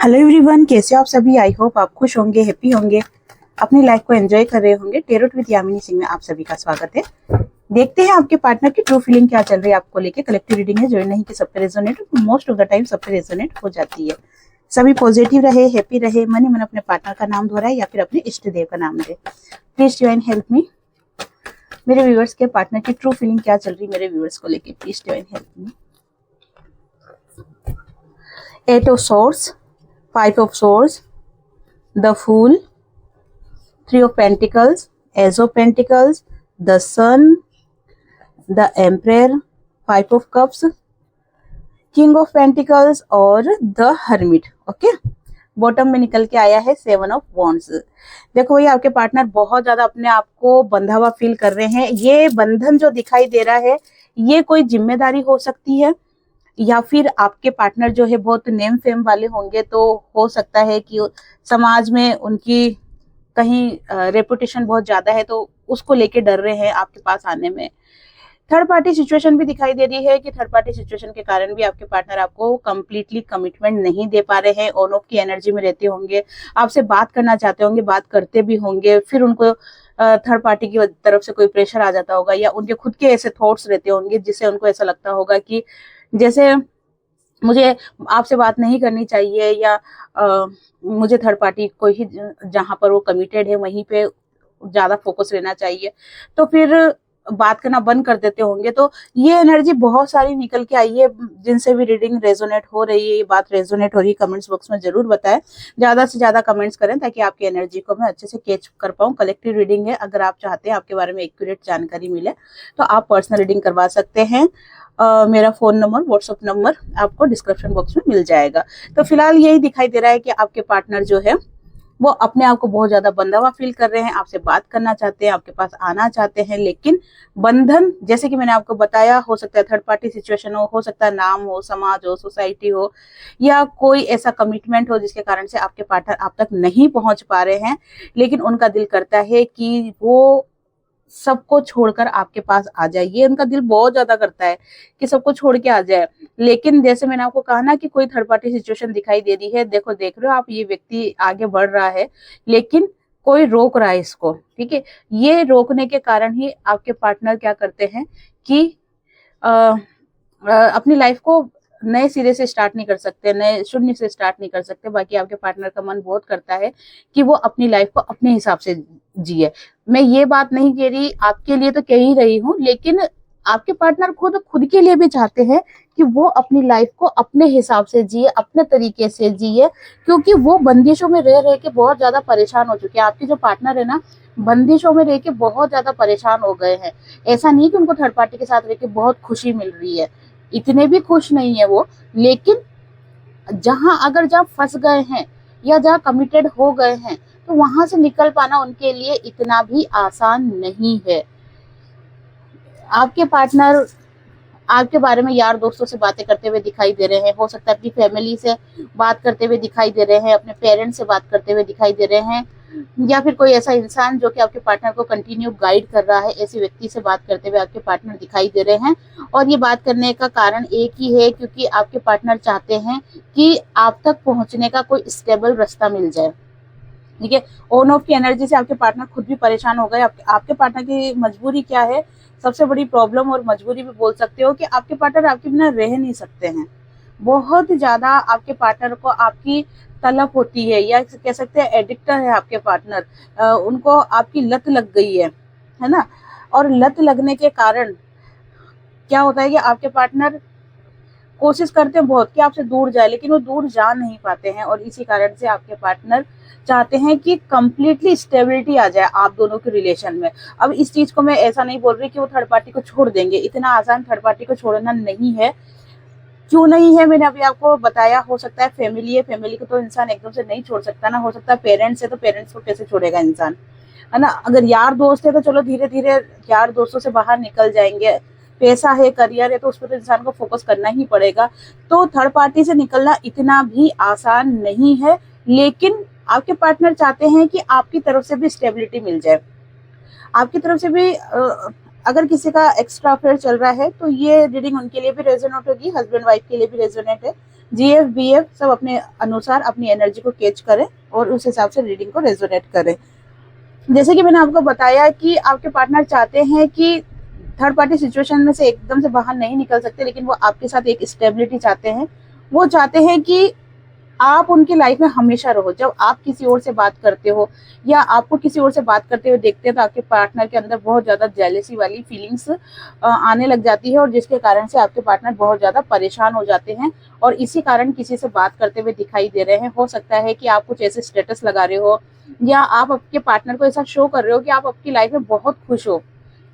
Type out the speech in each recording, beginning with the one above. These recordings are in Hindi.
हेलो एवरीवन, कैसे हो आप सभी। आई होप आप खुश होंगे, हैप्पी होंगे, अपनी लाइफ को एंजॉय कर रहे होंगे। टेरोट विद यामिनी सिंह में आप सभी का स्वागत है। देखते हैं आपके पार्टनर की ट्रू फीलिंग क्या चल रही है आपको लेके। कलेक्टिव रीडिंग है, जो नहीं कि सब पे resonate, most of the time सब पे रेजोनेट हो जाती है। सभी पॉजिटिव रहे, हैप्पी रहे, मन ही मन अपने पार्टनर का नाम दोहराए या फिर अपने इष्ट देव का नाम दे। Please join help me. मेरे व्यूअर्स के पार्टनर की ट्रू फीलिंग क्या चल रही है मेरे व्यूअर्स को लेके, please join help me. 8 of Swords, 5 of Swords, the Fool, 3 of Pentacles, Ace of Pentacles, the Sun, the Emperor, 5 of Cups, King of Pentacles और the Hermit। ओके, बॉटम में निकल के आया है 7 of Wands। देखो ये आपके पार्टनर बहुत ज्यादा अपने आप को बंधा हुआ फील कर रहे हैं। ये बंधन जो दिखाई दे रहा है, ये कोई जिम्मेदारी हो सकती है, या फिर आपके पार्टनर जो है बहुत नेम फेम वाले होंगे, तो हो सकता है कि समाज में उनकी कहीं रेपुटेशन बहुत ज्यादा है, तो उसको लेके डर रहे हैं आपके पास आने में। थर्ड पार्टी सिचुएशन भी दिखाई दे रही है कि थर्ड पार्टी सिचुएशन के कारण भी आपके पार्टनर आपको कंप्लीटली कमिटमेंट नहीं दे पा रहे हैं। ऑन ऑफ की एनर्जी में रहते होंगे, आपसे बात करना चाहते होंगे, बात करते भी होंगे, फिर उनको थर्ड पार्टी की तरफ से कोई प्रेशर आ जाता होगा, या उनके खुद के ऐसे थॉट्स रहते होंगे जिससे उनको ऐसा लगता होगा कि जैसे मुझे आपसे बात नहीं करनी चाहिए, या मुझे थर्ड पार्टी को ही जहां पर वो कमिटेड है वहीं पे ज्यादा फोकस रहना चाहिए, तो फिर बात करना बंद कर देते होंगे। तो ये एनर्जी बहुत सारी निकल के आई है। जिनसे भी रीडिंग रेजोनेट हो रही है, ये बात रेजोनेट हो रही है, कमेंट्स बॉक्स में जरूर बताएं। ज्यादा से ज्यादा कमेंट्स करें ताकि आपकी एनर्जी को मैं अच्छे से कैच कर पाऊं। कलेक्टिव रीडिंग है, अगर आप चाहते हैं आपके बारे में एक्यूरेट जानकारी मिले तो आप पर्सनल रीडिंग करवा सकते हैं। मेरा फोन नंबर, व्हाट्सएप नंबर आपको डिस्क्रिप्शन बॉक्स में मिल जाएगा। तो फिलहाल यही दिखाई दे रहा है कि आपके पार्टनर जो है वो अपने आप को बहुत ज्यादा बंधा हुआ फील कर रहे हैं, आपसे बात करना चाहते हैं, आपके पास आना चाहते हैं, लेकिन बंधन, जैसे कि मैंने आपको बताया, हो सकता है थर्ड पार्टी सिचुएशन हो सकता है नाम हो, समाज हो, सोसाइटी हो, या कोई ऐसा कमिटमेंट हो जिसके कारण से आपके पार्टनर आप तक नहीं पहुंच पा रहे हैं। लेकिन उनका दिल करता है कि वो सबको छोड़कर आपके पास आ जाए। ये उनका दिल बहुत ज्यादा करता है कि सबको छोड़ के आ जाए। लेकिन जैसे मैंने आपको कहा ना कि कोई थर्ड पार्टी सिचुएशन दिखाई दे रही है। देखो, देख रहे हो आप, ये व्यक्ति आगे बढ़ रहा है लेकिन कोई रोक रहा है इसको। ठीक है, ये रोकने के कारण ही आपके पार्टनर क्या करते हैं कि अपनी लाइफ को नए सिरे से स्टार्ट नहीं कर सकते, नए शून्य से स्टार्ट नहीं कर सकते। बाकी आपके पार्टनर का मन बहुत करता है कि वो अपनी लाइफ को अपने हिसाब से जिए। मैं ये बात नहीं कह रही, आपके लिए तो कह ही रही हूँ, लेकिन आपके पार्टनर खुद के लिए भी चाहते हैं कि वो अपनी लाइफ को अपने हिसाब से जिए, अपने तरीके से जिए, क्योंकि वो बंदिशों में रह के बहुत ज्यादा परेशान हो चुके हैं। आपके जो पार्टनर है ना, बंदिशों में रह के बहुत ज्यादा परेशान हो गए हैं। ऐसा नहीं कि उनको थर्ड पार्टी के साथ रह के बहुत खुशी मिल रही है, इतने भी खुश नहीं है वो। लेकिन जहां फंस गए हैं या जहां कमिटेड हो गए हैं, तो वहां से निकल पाना उनके लिए इतना भी आसान नहीं है। आपके पार्टनर आपके बारे में यार दोस्तों से बातें करते हुए दिखाई दे रहे हैं, हो सकता है अपनी फैमिली से बात करते हुए दिखाई दे रहे हैं, अपने पेरेंट्स से बात करते हुए दिखाई दे रहे हैं, या फिर कोई ऐसा इंसान जो कि आपके पार्टनर को कंटिन्यू गाइड कर रहा है, ऐसे व्यक्ति से बात करते हुए आपके पार्टनर दिखाई दे रहे हैं। और ये बात करने का कारण एक ही है, क्योंकि आपके पार्टनर चाहते हैं कि आप तक पहुंचने का कोई स्टेबल रास्ता मिल जाए। ठीक है, ऑन ऑफ की एनर्जी से आपके पार्टनर खुद भी परेशान हो गए। आपके पार्टनर की मजबूरी क्या है, सबसे बड़ी प्रॉब्लम और मजबूरी भी बोल सकते हो कि आपके पार्टनर आपके बिना रह नहीं सकते हैं। बहुत ज्यादा आपके पार्टनर को आपकी तलब होती है, या कह सकते हैं एडिक्टर है आपके पार्टनर। उनको आपकी लत लग गई है ना। और लत लगने के कारण क्या होता है कि आपके पार्टनर कोशिश करते हैं बहुत कि आपसे दूर जाए, लेकिन वो दूर जा नहीं पाते हैं। और इसी कारण से आपके पार्टनर चाहते हैं कि कंप्लीटली स्टेबिलिटी आ जाए आप दोनों के रिलेशन में। अब इस चीज को मैं ऐसा नहीं बोल रही कि वो थर्ड पार्टी को छोड़ देंगे, इतना आसान थर्ड पार्टी को छोड़ना नहीं है। क्यों नहीं है, मैंने अभी आपको बताया। हो सकता है फैमिली है, फैमिली को तो इंसान एकदम से नहीं छोड़ सकता ना। हो सकता है पेरेंट्स है, तो पेरेंट्स को कैसे छोड़ेगा इंसान, है ना। अगर यार दोस्त है तो चलो धीरे धीरे यार दोस्तों से बाहर निकल जाएंगे। पैसा है, करियर है, तो उस पर तो इंसान को फोकस करना ही पड़ेगा। तो थर्ड पार्टी से निकलना इतना भी आसान नहीं है। लेकिन आपके पार्टनर चाहते हैं कि आपकी तरफ से भी स्टेबिलिटी मिल जाए, आपकी तरफ से भी। अगर किसी का एक्स्ट्रा अफेयर चल रहा है तो ये रीडिंग उनके लिए भी रेजोनेट होगी, हस्बैंड वाइफ के लिए भी रेजोनेट है। GF BF सब अपने अनुसार अपनी एनर्जी को कैच करें और उस हिसाब से रीडिंग को रेजोनेट करें। जैसे कि मैंने आपको बताया कि आपके पार्टनर चाहते हैं कि थर्ड पार्टी सिचुएशन में से एकदम से बाहर नहीं निकल सकते, लेकिन वो आपके साथ एक स्टेबिलिटी चाहते हैं। वो चाहते हैं कि आप उनकी लाइफ में हमेशा रहो। जब आप किसी और से बात करते हो या आपको किसी और से बात करते हुए देखते हैं तो आपके पार्टनर के अंदर बहुत ज़्यादा जेलसी वाली फीलिंग्स आने लग जाती है, और जिसके कारण से आपके पार्टनर बहुत ज़्यादा परेशान हो जाते हैं और इसी कारण किसी से बात करते हुए दिखाई दे रहे हैं। हो सकता है कि आप कुछ ऐसे स्टेटस लगा रहे हो या आप आपके पार्टनर को ऐसा शो कर रहे हो कि आप आपकी लाइफ में बहुत खुश हो,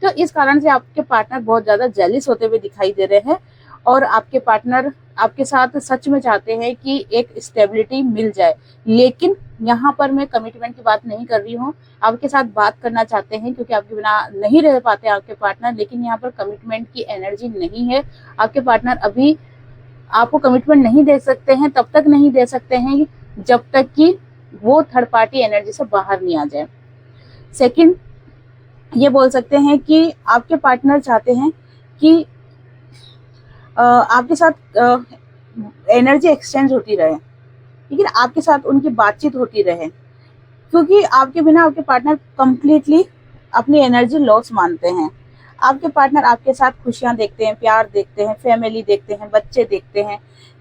तो इस कारण से आपके पार्टनर बहुत ज़्यादा जेलिस होते हुए दिखाई दे रहे हैं और आपके पार्टनर आपके साथ सच में चाहते हैं कि एक स्टेबिलिटी मिल जाए। लेकिन यहाँ पर मैं कमिटमेंट की बात नहीं कर रही हूँ, आपके साथ बात करना चाहते हैं क्योंकि आपके बिना नहीं रह पाते आपके पार्टनर, लेकिन यहाँ पर कमिटमेंट की एनर्जी नहीं है। आपके पार्टनर अभी आपको कमिटमेंट नहीं दे सकते हैं, तब तक नहीं दे सकते हैं जब तक कि वो थर्ड पार्टी एनर्जी से बाहर नहीं आ जाए। सेकंड, ये बोल सकते हैं कि आपके पार्टनर चाहते हैं कि आपके साथ एनर्जी एक्सचेंज होती रहे, लेकिन आपके साथ उनकी बातचीत होती रहे, क्योंकि आपके बिना आपके पार्टनर कंप्लीटली अपनी एनर्जी लॉस मानते हैं। आपके पार्टनर आपके साथ खुशियां देखते हैं, प्यार देखते हैं, फैमिली देखते हैं, बच्चे देखते हैं,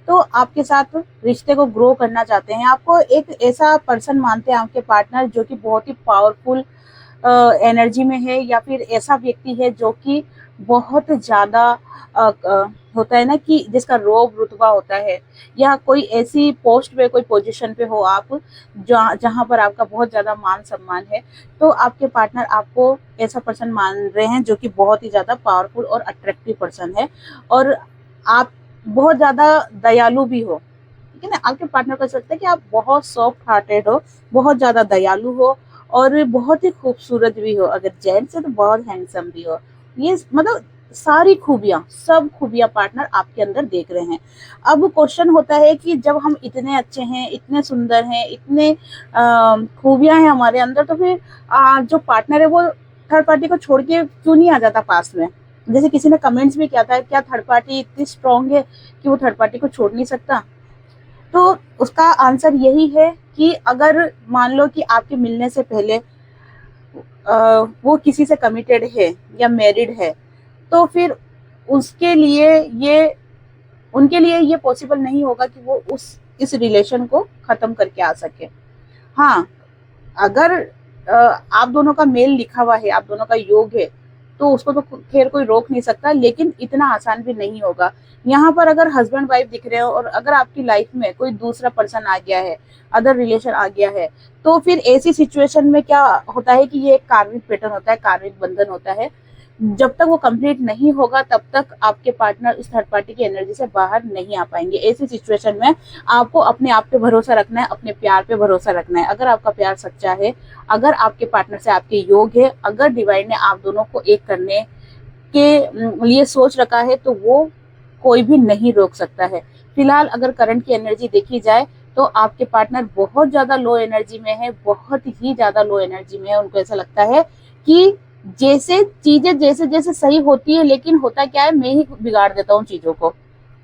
तो आपके साथ रिश्ते को ग्रो करना चाहते हैं। आपको एक ऐसा पर्सन मानते हैं आपके पार्टनर जो कि बहुत ही पावरफुल एनर्जी में है, या फिर ऐसा व्यक्ति है जो कि बहुत ज़्यादा होता है ना कि जिसका रोब रुतबा होता है, या कोई ऐसी पोस्ट पे कोई पोजीशन पे हो आप जहाँ पर आपका बहुत ज़्यादा मान सम्मान है, तो आपके पार्टनर आपको ऐसा पर्सन मान रहे हैं जो कि बहुत ही ज़्यादा पावरफुल और अट्रैक्टिव पर्सन है। और आप बहुत ज़्यादा दयालु भी हो, ठीक है ना। आपके पार्टनर को सकता है कि आप बहुत सॉफ्ट हार्टेड हो, बहुत ज़्यादा दयालु हो और बहुत ही खूबसूरत भी हो। अगर जेंट्स है तो बहुत हैंडसम भी हो। ये मतलब सारी खूबियां, सब खूबियां पार्टनर आपके अंदर देख रहे हैं। अब क्वेश्चन होता है कि जब हम इतने अच्छे हैं, इतने सुंदर हैं, इतने खूबियां हैं हमारे अंदर, तो फिर जो पार्टनर है वो थर्ड पार्टी को छोड़ के क्यों नहीं आ जाता पास में। जैसे किसी ने कमेंट्स भी किया था, क्या थर्ड पार्टी इतनी स्ट्रांग है कि वो थर्ड पार्टी को छोड़ नहीं सकता। तो उसका आंसर यही है कि अगर मान लो कि आपके मिलने से पहले वो किसी से कमिटेड है या मैरिड है, तो फिर उसके लिए ये उनके लिए ये पॉसिबल नहीं होगा कि वो इस रिलेशन को खत्म करके आ सके। हाँ, अगर आप दोनों का मेल लिखा हुआ है, आप दोनों का योग है, तो उसको तो खैर कोई रोक नहीं सकता, लेकिन इतना आसान भी नहीं होगा। यहाँ पर अगर हस्बैंड वाइफ दिख रहे हो और अगर आपकी लाइफ में कोई दूसरा पर्सन आ गया है, अदर रिलेशन आ गया है, तो फिर ऐसी सिचुएशन में क्या होता है कि ये एक कार्मिक पैटर्न होता है, कार्मिक बंधन होता है। जब तक वो कंप्लीट नहीं होगा तब तक आपके पार्टनर इस थर्ड पार्टी की एनर्जी से बाहर नहीं आ पाएंगे। ऐसी सिचुएशन में आपको अपने आप पे भरोसा रखना है, अपने प्यार पे भरोसा रखना है। अगर आपका प्यार सच्चा है, अगर आपके पार्टनर से आपके योग है, अगर डिवाइन ने आप दोनों को एक करने के लिए सोच रखा है, तो वो कोई भी नहीं रोक सकता है। फिलहाल अगर करंट की एनर्जी देखी जाए तो आपके पार्टनर बहुत ज्यादा लो एनर्जी में है, बहुत ही ज्यादा लो एनर्जी में है। उनको ऐसा लगता है कि जैसे चीजें जैसे जैसे सही होती है, लेकिन होता क्या है, मैं ही बिगाड़ देता हूँ चीजों को,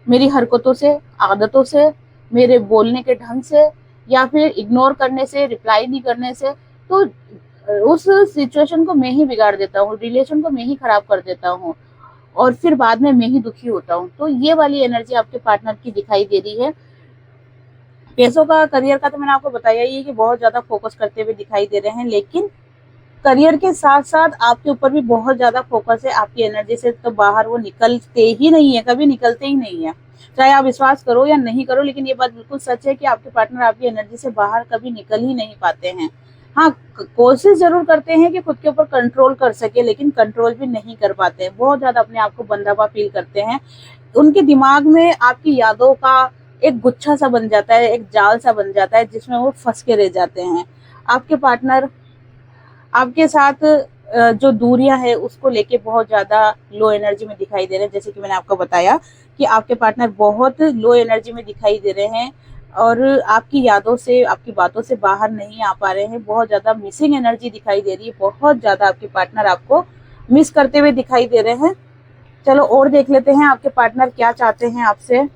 मेरी हरकतों से, आदतों से, मेरे बोलने के ढंग से, या फिर इग्नोर करने से, रिप्लाई नहीं करने से। तो उस सिचुएशन को मैं ही बिगाड़ देता हूँ, रिलेशन को मैं ही खराब कर देता हूँ और फिर बाद में मैं ही दुखी होता हूँ। तो ये वाली एनर्जी आपके पार्टनर की दिखाई दे रही है। पैसों का, करियर का तो मैंने आपको बताया ही है कि बहुत ज्यादा फोकस करते हुए दिखाई दे रहे हैं, लेकिन करियर के साथ साथ आपके ऊपर भी बहुत ज्यादा फोकस है। आपकी एनर्जी से तो बाहर वो निकलते ही नहीं है, कभी निकलते ही नहीं है। चाहे आप विश्वास करो या नहीं करो, लेकिन ये बात बिल्कुल सच है कि आपके पार्टनर आपकी एनर्जी से बाहर कभी निकल ही नहीं पाते हैं। हाँ, कोशिश जरूर करते हैं कि खुद के ऊपर कंट्रोल कर सके, लेकिन कंट्रोल भी नहीं कर पाते हैं। बहुत ज्यादा अपने आप को बंधा हुआ फील करते हैं। उनके दिमाग में आपकी यादों का एक गुच्छा सा बन जाता है, एक जाल सा बन जाता है, जिसमें वो फंस के रह जाते हैं। आपके पार्टनर आपके साथ जो दूरियां है उसको लेके बहुत ज्यादा लो एनर्जी में दिखाई दे रहे हैं। जैसे कि मैंने आपको बताया कि आपके पार्टनर बहुत लो एनर्जी में दिखाई दे रहे हैं और आपकी यादों से, आपकी बातों से बाहर नहीं आ पा रहे हैं। बहुत ज्यादा मिसिंग एनर्जी दिखाई दे रही है, बहुत ज्यादा आपके पार्टनर आपको मिस करते हुए दिखाई दे रहे हैं। चलो और देख लेते हैं आपके पार्टनर क्या चाहते हैं आपसे।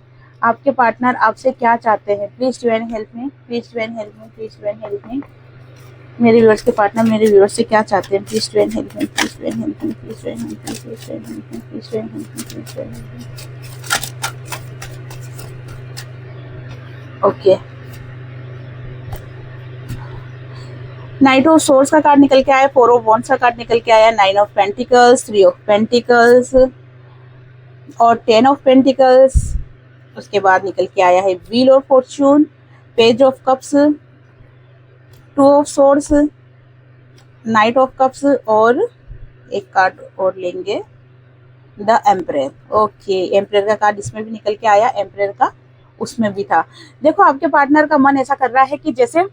आपके पार्टनर आपसे क्या चाहते हैं? Please to and help me, please to and help me, please to and help me. मेरे व्यूअर्स के पार्टनर मेरे व्यूअर्स से क्या चाहते हैं? Please to and help me, please to and help me, please to and help me, please to and help me, please to and help me, please to and help me. Okay, knight of swords का कार्ड निकल के आया, 4 ऑफ वॉन्ड्स का कार्ड निकल के आया, 9 ऑफ पेंटिकल्स, 3 ऑफ पेंटिकल्स और 10 ऑफ पेंटिकल्स। उसके बाद निकल के आया है wheel of Fortune, page of cups, 2 of source, night of cups और एक कार्ड और लेंगे, द एम्परर। ओके, एम्परर का कार्ड इसमें भी निकल के आया, एम्परर का उसमें भी था। देखो आपके पार्टनर का मन ऐसा कर रहा है कि जैसे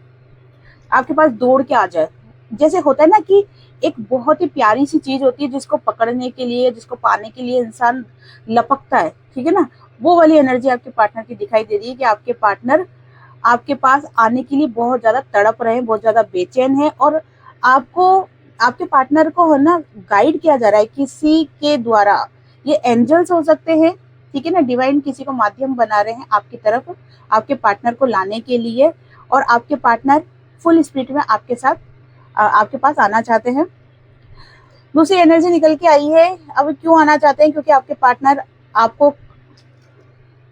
आपके पास दौड़ के आ जाए। जैसे होता है ना कि एक बहुत ही प्यारी सी चीज होती है जिसको पकड़ने के लिए, जिसको पाने के लिए इंसान लपकता है, ठीक है ना, वो वाली एनर्जी आपके पार्टनर की दिखाई दे रही है कि आपके पार्टनर आपके पास आने के लिए बहुत ज्यादा तड़प रहे हैं, बहुत ज्यादा बेचैन है और आपको, आपके पार्टनर को है ना गाइड किया जा रहा है किसी के द्वारा। ये एंजल्स हो सकते हैं, ठीक है ना, डिवाइन किसी को माध्यम बना रहे हैं आपकी तरफ, आपके पार्टनर को लाने के लिए, और आपके पार्टनर फुल स्पीड में आपके साथ आपके पास आना चाहते हैं। दूसरी एनर्जी निकल के आई है, अब क्यों आना चाहते हैं? क्योंकि आपके पार्टनर आपको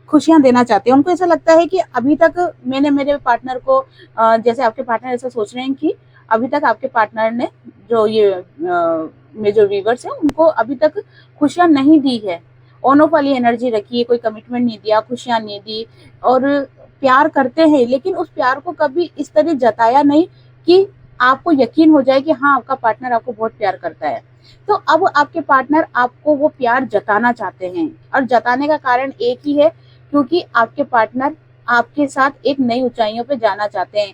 खुशियां देना चाहते हैं। उनको ऐसा लगता है कि अभी तक मैंने मेरे पार्टनर को जैसे आपके पार्टनर ऐसा सोच रहे हैं कि अभी तक आपके पार्टनर ने जो ये मेरे जो व्यूअर्स हैं उनको अभी तक खुशियां नहीं दी है। ऑन ऑफ वाली एनर्जी रखी है, कोई कमिटमेंट नहीं दिया, खुशियां नहीं दी, और प्यार करते हैं लेकिन उस प्यार को कभी इस तरह जताया नहीं कि आपको यकीन हो जाए कि हाँ आपका पार्टनर आपको बहुत प्यार करता है। तो अब आपके पार्टनर आपको वो प्यार जताना चाहते हैं, और जताने का कारण एक ही है, क्योंकि आपके पार्टनर आपके साथ एक नई ऊंचाइयों पे जाना चाहते हैं।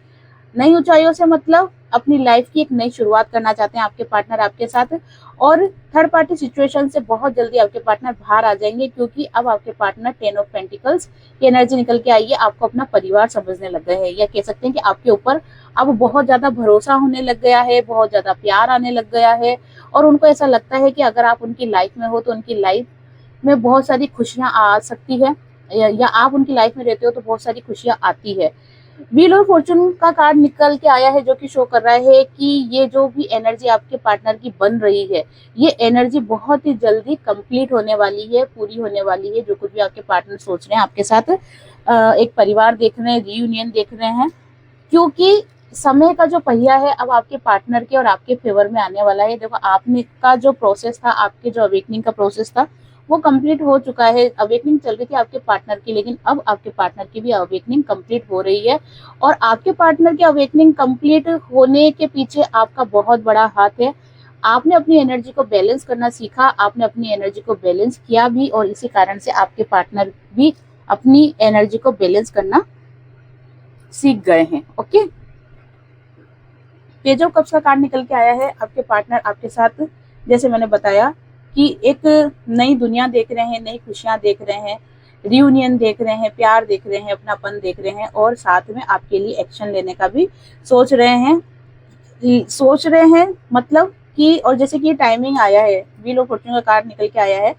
नई ऊंचाइयों से मतलब अपनी लाइफ की एक नई शुरुआत करना चाहते हैं आपके पार्टनर आपके साथ, और थर्ड पार्टी सिचुएशन से बहुत जल्दी आपके पार्टनर बाहर आ जाएंगे, क्योंकि अब आपके पार्टनर 10 ऑफ पेंटिकल्स की एनर्जी निकल के आई है, आपको अपना परिवार समझने लग गए हैं, या कह सकते हैं कि आपके ऊपर अब बहुत ज्यादा भरोसा होने लग गया है, बहुत ज्यादा प्यार आने लग गया है, और उनको ऐसा लगता है कि अगर आप उनकी लाइफ में हो तो उनकी लाइफ में बहुत सारी खुशियां आ सकती है, या आप उनकी लाइफ में रहते हो तो बहुत सारी खुशियां आती है। व्हील ऑफ फॉर्चून का कार्ड निकल के आया है, जो कि शो कर रहा है कि ये जो भी एनर्जी आपके पार्टनर की बन रही है, ये एनर्जी बहुत ही जल्दी कंप्लीट होने वाली है, पूरी होने वाली है। जो कुछ भी आपके पार्टनर सोच रहे हैं आपके साथ, एक परिवार देख रहे हैं, रीयूनियन देख रहे हैं, क्योंकि समय का जो पहिया है अब आपके पार्टनर के और आपके फेवर में आने वाला है। देखो आपने का जो प्रोसेस था, आपके जो अवेकनिंग का प्रोसेस था, वो कंप्लीट हो चुका है। अवेकनिंग चल रही थी आपके पार्टनर की, लेकिन अब आपके पार्टनर की भी अवेकनिंग कंप्लीट हो रही है, और आपके पार्टनर की अवेकनिंग कंप्लीट होने के पीछे आपका बहुत बड़ा हाथ है। आपने अपनी एनर्जी को बैलेंस करना सीखा, आपने अपनी एनर्जी को बैलेंस किया भी, और इसी कारण से आपके पार्टनर भी अपनी एनर्जी को बैलेंस करना सीख गए हैं। ओके, पेज ऑफ कप्स का कार्ड निकल के आया है, आपके पार्टनर आपके साथ, जैसे मैंने बताया कि एक नई दुनिया देख रहे हैं, नई खुशियां देख रहे हैं, रियूनियन देख रहे हैं, प्यार देख रहे हैं, अपनापन देख रहे हैं, और साथ में आपके लिए एक्शन लेने का भी सोच रहे हैं मतलब कि, और जैसे कि ये टाइमिंग आया है, व्हील ऑफ फॉर्च्यून का कार्ड निकल के आया है,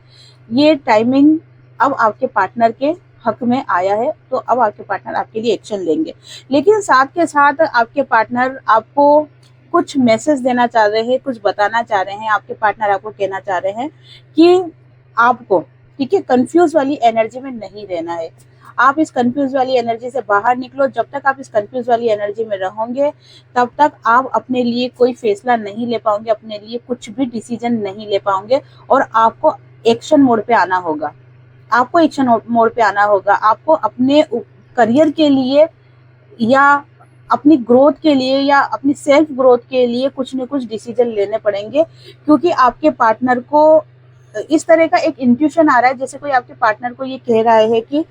ये टाइमिंग अब आपके पार्टनर के हक में आया है, तो अब आपके पार्टनर आपके लिए एक्शन लेंगे। लेकिन साथ के साथ आपके पार्टनर आपको कुछ मैसेज देना चाह रहे हैं, कुछ बताना चाह रहे हैं, आपके पार्टनर आपको कहना चाह रहे हैं कि आपको, ठीक है, कंफ्यूज वाली एनर्जी में नहीं रहना है। आप इस कंफ्यूज वाली एनर्जी से बाहर निकलो। जब तक आप इस कंफ्यूज वाली एनर्जी में रहोगे तब तक आप अपने लिए कोई फैसला नहीं ले पाओगे, अपने लिए कुछ भी डिसीजन नहीं ले पाओगे, और आपको एक्शन मोड पे आना होगा। आपको एक्शन मोड पे आना होगा। आपको अपने करियर के लिए, या अपनी ग्रोथ के लिए, या अपनी सेल्फ ग्रोथ के लिए कुछ न कुछ डिसीजन लेने पड़ेंगे, क्योंकि आपके पार्टनर को इस तरह का एक इंट्यूशन आ रहा है, जैसे कोई आपके पार्टनर को ये कह रहा है कि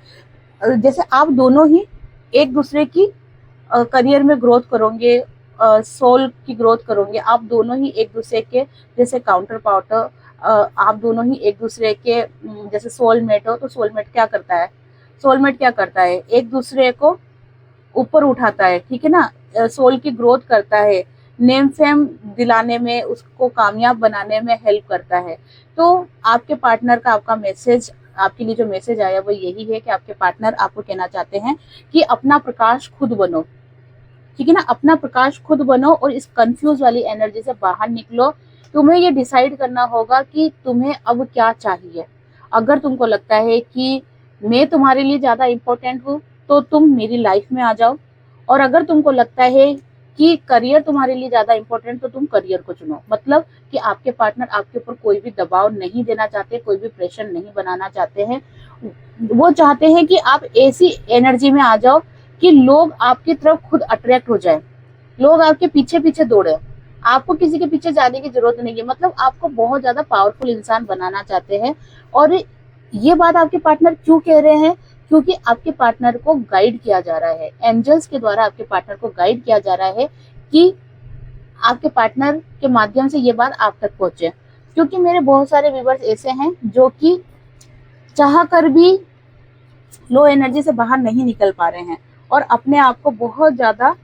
जैसे आप दोनों ही एक दूसरे की करियर में ग्रोथ करोगे, सोल की ग्रोथ करोगे, आप दोनों ही एक दूसरे के जैसे काउंटर पार्ट, आप दोनों ही एक दूसरे के जैसे सोलमेट हो। तो सोलमेट क्या करता है? सोलमेट क्या करता है? एक दूसरे को ऊपर उठाता है, ठीक है ना, सोल की ग्रोथ करता है, नेम फेम दिलाने में, उसको कामयाब बनाने में हेल्प करता है। तो आपके पार्टनर का आपका मैसेज आपके लिए जो मैसेज आया वो यही है कि आपके पार्टनर आपको कहना चाहते हैं कि अपना प्रकाश खुद बनो, ठीक है ना, अपना प्रकाश खुद बनो और इस कंफ्यूज वाली एनर्जी से बाहर निकलो। तुम्हें ये डिसाइड करना होगा कि तुम्हें अब क्या चाहिए। अगर तुमको लगता है कि मैं तुम्हारे लिए ज्यादा इम्पोर्टेंट हूँ तो तुम मेरी लाइफ में आ जाओ, और अगर तुमको लगता है कि करियर तुम्हारे लिए ज्यादा इम्पोर्टेंट तो तुम करियर को चुनो। मतलब कि आपके पार्टनर आपके ऊपर कोई भी दबाव नहीं देना चाहते, कोई भी प्रेशर नहीं बनाना चाहते हैं। वो चाहते हैं कि आप ऐसी एनर्जी में आ जाओ कि लोग आपकी तरफ खुद अट्रैक्ट हो जाए, लोग आपके पीछे पीछे दौड़े। आपको किसी के पीछे जाने की जरूरत नहीं है। मतलब आपको बहुत ज्यादा पावरफुल इंसान बनाना चाहते हैं। और ये बात आपके पार्टनर क्यों कह रहे हैं? क्योंकि आपके पार्टनर को गाइड किया जा रहा है, एंजल्स के द्वारा आपके पार्टनर को गाइड किया जा रहा है कि आपके पार्टनर के माध्यम से ये बात आप तक पहुंचे। क्योंकि मेरे बहुत सारे व्यूअर्स ऐसे हैं जो कि चाह कर भी लो एनर्जी से बाहर नहीं निकल पा रहे हैं और अपने आप को बहुत ज्यादा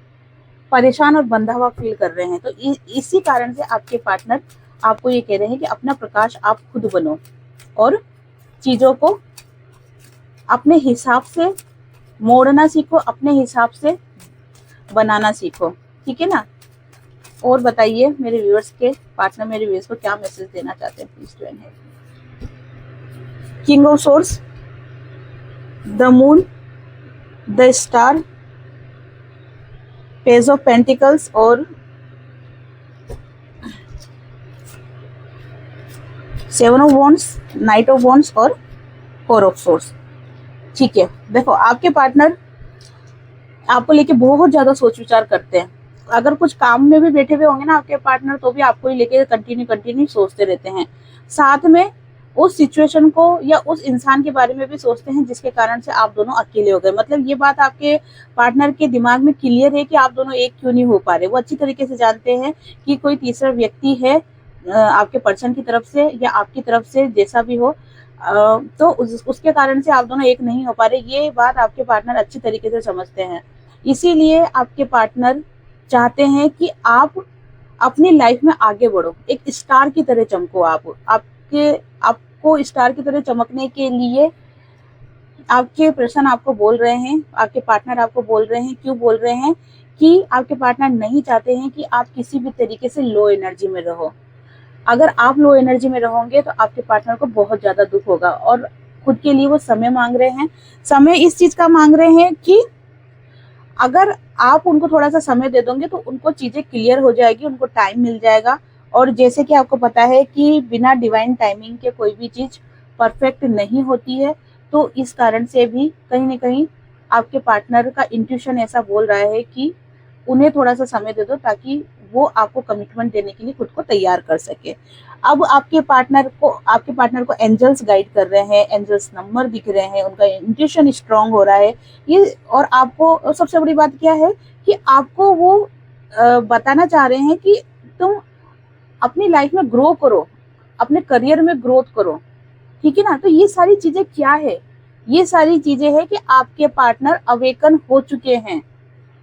परेशान और बंधा हुआ फील कर रहे हैं। तो इसी कारण से आपके पार्टनर आपको ये कह रहे हैं कि अपना प्रकाश आप खुद बनो और चीजों को अपने हिसाब से मोड़ना सीखो, अपने हिसाब से बनाना सीखो, ठीक है ना। और बताइए मेरे व्यूअर्स के पार्टनर मेरे व्यूअर्स को क्या मैसेज देना चाहते हैं, प्लीज ज्वाइन है। King of swords, the moon, the star, page of pentacles और seven of wands, knight of wands और फोर ऑफ सोर्स। ठीक है, देखो आपके पार्टनर आपको लेके बहुत ज्यादा सोच विचार करते हैं। अगर कुछ काम में भी बैठे हुए होंगे ना आपके पार्टनर तो भी आपको ही लेके कंटिन्यू सोचते रहते हैं। साथ में उस सिचुएशन को या उस इंसान के बारे में भी सोचते हैं जिसके कारण से आप दोनों अकेले हो गए। मतलब ये बात आपके पार्टनर के दिमाग में क्लियर है कि आप दोनों एक क्यों नहीं हो पा रहे। वो अच्छी तरीके से जानते हैं कि कोई तीसरा व्यक्ति है आपके पर्सन की तरफ से या आपकी तरफ से, जैसा भी हो, तो उसके कारण से आप दोनों एक नहीं हो पा रहे। ये बात आपके पार्टनर अच्छी तरीके से समझते हैं। इसीलिए आपके पार्टनर चाहते हैं कि आप अपनी लाइफ में आगे बढ़ो, एक स्टार की तरह चमको। आपको स्टार की तरह चमकने के लिए आपके पर्सन आपको बोल रहे हैं, आपके पार्टनर आपको बोल रहे हैं। क्यों बोल रहे हैं? कि आपके पार्टनर नहीं चाहते हैं कि आप किसी भी तरीके से लो एनर्जी में रहो। अगर आप लो एनर्जी में रहोगे तो आपके पार्टनर को बहुत ज्यादा दुख होगा और खुद के लिए वो समय मांग रहे हैं। समय इस चीज का मांग रहे हैं कि अगर आप उनको थोड़ा सा समय दे दोगे तो उनको चीजें क्लियर हो जाएगी, उनको टाइम मिल जाएगा। और जैसे कि आपको पता है कि बिना डिवाइन टाइमिंग के कोई भी चीज परफेक्ट नहीं होती है। तो इस कारण से भी कहीं ना कहीं आपके पार्टनर का इंट्यूशन ऐसा बोल रहा है कि उन्हें थोड़ा सा समय दे दो ताकि वो आपको कमिटमेंट देने के लिए खुद को तैयार कर सके। अब आपके पार्टनर को एंजल्स गाइड कर रहे हैं, एंजल्स नंबर दिख रहे हैं, उनका इंट्यूशन स्ट्रांग हो रहा है ये। और आपको सबसे बड़ी बात क्या है कि आपको वो बताना चाह रहे हैं कि तुम अपनी लाइफ में ग्रो करो, अपने करियर में ग्रोथ करो, ठीक है ना। तो ये सारी चीजें क्या है? ये सारी चीजें है कि आपके पार्टनर अवेकन हो चुके हैं।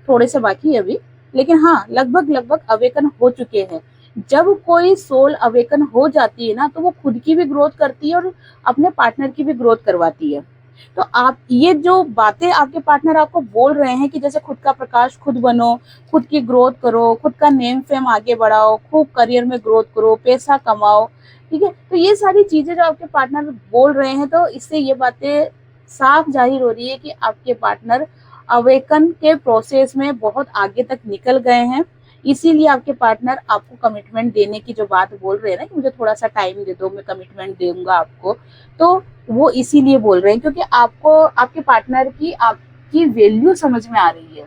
थोड़े से बाकी है अभी, लेकिन हाँ लगभग अवेकन हो चुके हैं। जब कोई सोल अवेकन हो जाती है ना तो वो खुद की भी ग्रोथ करती है और अपने पार्टनर की भी ग्रोथ करवाती है। तो आप ये जो बातें आपके पार्टनर आपको बोल रहे हैं कि जैसे खुद का प्रकाश खुद बनो, खुद की ग्रोथ करो, खुद का नेम फेम आगे बढ़ाओ, खूब करियर में ग्रोथ करो, पैसा कमाओ, ठीक है। तो ये सारी चीजें जो आपके पार्टनर बोल रहे हैं तो इससे ये बातें साफ जाहिर हो रही है कि आपके पार्टनर अवेकन के प्रोसेस में बहुत आगे तक निकल गए हैं। इसीलिए आपके पार्टनर आपको कमिटमेंट देने की जो बात बोल रहे हैं ना कि मुझे थोड़ा सा टाइम दे दो, मैं कमिटमेंट दूंगा आपको, तो वो इसीलिए बोल रहे हैं क्योंकि आपको आपके पार्टनर की आपकी वैल्यू समझ में आ रही है।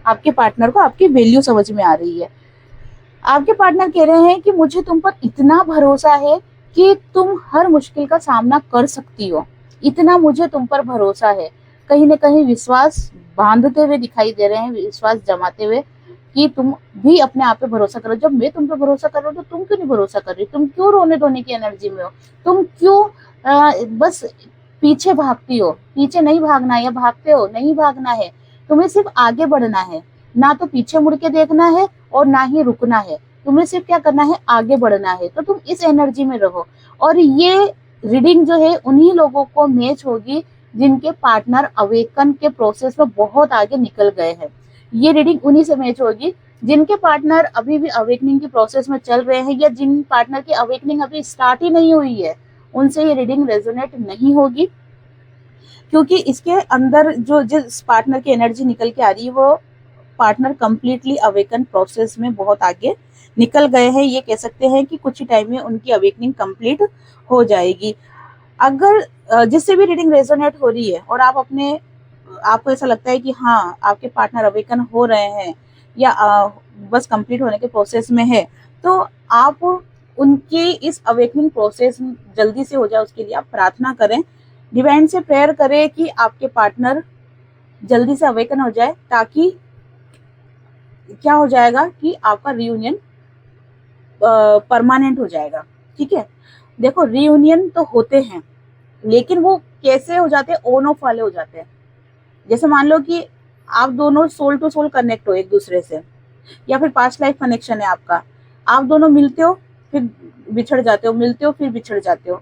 आपके पार्टनर को आपकी वैल्यू समझ में आ रही है। आपके पार्टनर कह रहे हैं कि मुझे तुम पर इतना भरोसा है कि तुम हर मुश्किल का सामना कर सकती हो, इतना मुझे तुम पर भरोसा है। कहीं ना कहीं विश्वास बांधते हुए दिखाई दे रहे हैं, विश्वास जमाते हुए कि तुम भी अपने आप पे भरोसा करो। जब मैं तुम पे भरोसा कर रहा हूँ तो तुम क्यों नहीं भरोसा कर रही? तुम क्यों रोने धोने की एनर्जी में हो? तुम क्यों बस पीछे भागती हो? पीछे नहीं भागना है, या भागते हो नहीं भागना है, तुम्हें सिर्फ आगे बढ़ना है। ना तो पीछे मुड़ के देखना है और ना ही रुकना है, तुम्हें सिर्फ क्या करना है, आगे बढ़ना है। तो तुम इस एनर्जी में रहो। और ये रीडिंग जो है उन्हीं लोगों को मैच होगी जिनके पार्टनर अवेकन के प्रोसेस में बहुत आगे निकल गए हैं। ये रीडिंग उन्हीं से मैच होगी जिनके पार्टनर अभी भी अवेकनिंग की प्रोसेस में चल रहे हैं, या जिन पार्टनर की अवेकनिंग अभी स्टार्ट ही नहीं हुई है, उनसे ये रीडिंग रेजोनेट नहीं होगी। क्योंकि इसके अंदर जो जिस पार्टनर की एनर्जी निकल के आ रही है वो पार्टनर कंप्लीटली अवेकन प्रोसेस में बहुत आगे निकल गए हैं। ये कह सकते हैं कि कुछ ही टाइम में उनकी अवेकनिंग कंप्लीट हो जाएगी। अगर जिससे भी रीडिंग रेजोनेट हो रही है और आपको ऐसा लगता है कि हाँ आपके पार्टनर अवेकन हो रहे हैं या बस कंप्लीट होने के प्रोसेस में है, तो आप उनकी इस अवेकनिंग प्रोसेस जल्दी से हो जाए उसके लिए आप प्रार्थना करें, डिवाइन से प्रेयर करें कि आपके पार्टनर जल्दी से अवेकन हो जाए, ताकि क्या हो जाएगा कि आपका रियूनियन परमानेंट हो जाएगा। ठीक है, देखो रियूनियन तो होते हैं, लेकिन वो कैसे हो जाते हैं, ऑन ऑफ वाले हो जाते हैं। जैसे मान लो कि आप दोनों सोल टू सोल कनेक्ट हो एक दूसरे से, या फिर पास्ट लाइफ कनेक्शन है आपका, आप दोनों मिलते हो फिर बिछड़ जाते हो, मिलते हो फिर बिछड़ जाते हो।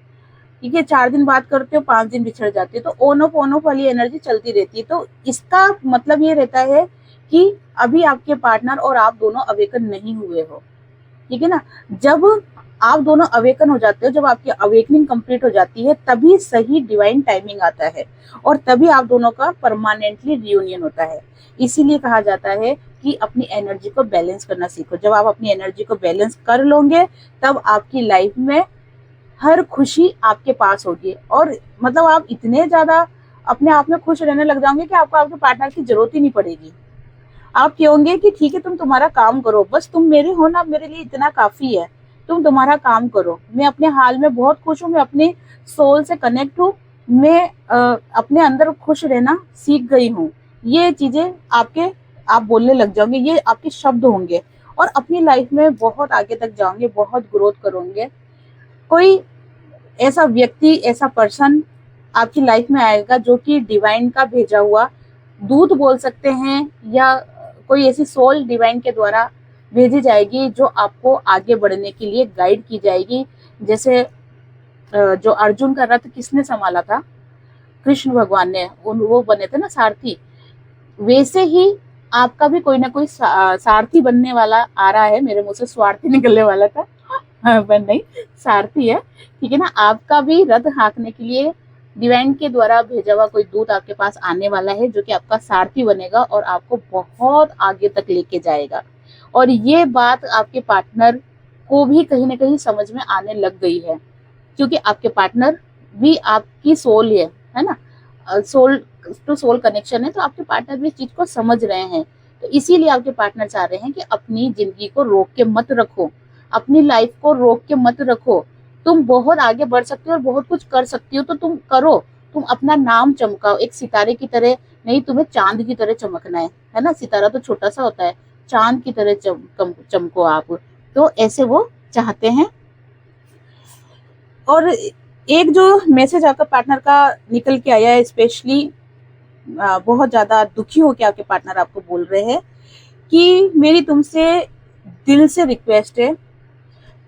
ठीक है, 4 दिन बात करते हो, 5 दिन बिछड़ जाते हो, तो ऑन ऑफ वाली एनर्जी चलती रहती है। तो इसका मतलब ये रहता है कि अभी आपके पार्टनर और आप दोनों अवेकन नहीं हुए हो। ठीक है ना, जब आप दोनों अवेकन हो जाते हो, जब आपकी अवेकनिंग कंप्लीट हो जाती है, तभी सही डिवाइन टाइमिंग आता है और तभी आप दोनों का परमानेंटली रियूनियन होता है। इसीलिए कहा जाता है कि अपनी एनर्जी को बैलेंस करना सीखो। जब आप अपनी एनर्जी को बैलेंस कर लोगे, तब आपकी लाइफ में हर खुशी आपके पास होगी, और मतलब आप इतने ज्यादा अपने आप में खुश रहने लग जाओगे कि आपको आपके पार्टनर की जरूरत ही नहीं पड़ेगी। आप कहोगे कि ठीक है तुम तुम्हारा काम करो, बस तुम मेरे हो ना, मेरे लिए इतना काफी है, तुम तुम्हारा काम करो, मैं अपने हाल में बहुत खुश हूँ, मैं अपने सोल से कनेक्ट हूँ, मैं अपने अंदर खुश रहना सीख गई हूँ। ये चीजें आप बोलने लग जाओगे, ये आपके शब्द होंगे, और अपनी लाइफ में बहुत आगे तक जाओगे, बहुत ग्रोथ करोगे। कोई ऐसा व्यक्ति, ऐसा पर्सन आपकी लाइफ में आएगा जो कि डिवाइन का भेजा हुआ दूत बोल सकते हैं, या कोई ऐसी सोल डिवाइन के द्वारा भेजी जाएगी जो आपको आगे बढ़ने के लिए गाइड की जाएगी। जैसे जो अर्जुन का रथ किसने संभाला था, कृष्ण भगवान ने, वो बने थे ना सारथी। वैसे ही आपका भी कोई ना कोई सारथी बनने वाला आ रहा है। मेरे मुंह से स्वार्थी निकलने वाला था पर नहीं, सारथी है। ठीक है ना, आपका भी रथ हाँकने के लिए डिवाइन के द्वारा भेजा हुआ कोई दूत आपके पास आने वाला है, जो कि आपका सारथी बनेगा और आपको बहुत आगे तक लेके जाएगा। और ये बात आपके पार्टनर को भी कहीं ना कहीं समझ में आने लग गई है, क्योंकि आपके पार्टनर भी आपकी सोल है ना, सोल टू सोल कनेक्शन है, तो आपके पार्टनर भी इस चीज को समझ रहे हैं। तो इसीलिए आपके पार्टनर चाह रहे हैं कि अपनी जिंदगी को रोक के मत रखो, अपनी लाइफ को रोक के मत रखो। तुम बहुत आगे बढ़ सकते हो और बहुत कुछ कर सकती हो, तो तुम करो, तुम अपना नाम चमकाओ एक सितारे की तरह। नहीं, तुम्हें चांद की तरह चमकना है ना, सितारा तो छोटा सा होता है, चांद की तरह चमको आप। तो ऐसे वो चाहते हैं। और एक जो मैसेज आपका पार्टनर का निकल के आया है, स्पेशली बहुत ज्यादा दुखी होकर आपके पार्टनर आपको बोल रहे हैं कि मेरी तुमसे दिल से रिक्वेस्ट है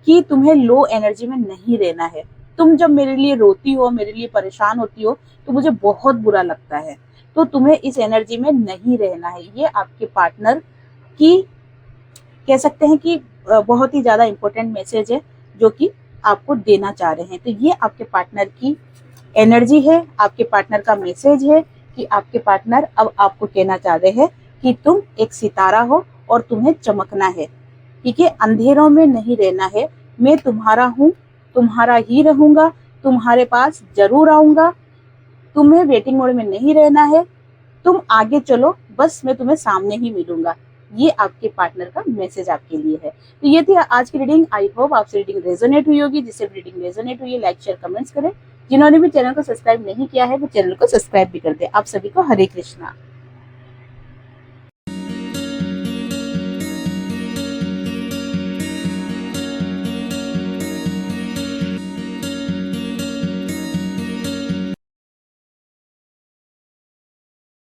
कि तुम्हें लो एनर्जी में नहीं रहना है। तुम जब मेरे लिए रोती हो, मेरे लिए परेशान होती हो, तो मुझे बहुत बुरा लगता है, तो तुम्हें इस एनर्जी में नहीं रहना है। ये आपके पार्टनर की कह सकते हैं कि बहुत ही ज्यादा इंपॉर्टेंट मैसेज है जो कि आपको देना चाह रहे हैं। तो ये आपके पार्टनर की एनर्जी है, आपके पार्टनर का मैसेज है कि आपके पार्टनर अब आपको कहना चाह रहे हैं कि तुम एक सितारा हो और तुम्हें चमकना है। ठीक है, अंधेरों में नहीं रहना है, मैं तुम्हारा हूँ, तुम्हारा ही रहूंगा, तुम्हारे पास जरूर आऊंगा, तुम्हें वेटिंग मोड में नहीं रहना है, तुम आगे चलो, बस मैं तुम्हें सामने ही मिलूंगा। ये आपके पार्टनर का मैसेज आपके लिए है। तो ये थी आज की रीडिंग। आई होप आपसे रीडिंग रेजोनेट हुई होगी। जिससे रीडिंग रेजोनेट हुई है, लाइक शेयर कमेंट्स करें। जिन्होंने भी चैनल को सब्सक्राइब नहीं किया है वो चैनल को सब्सक्राइब भी कर दे। आप सभी को हरे कृष्णा।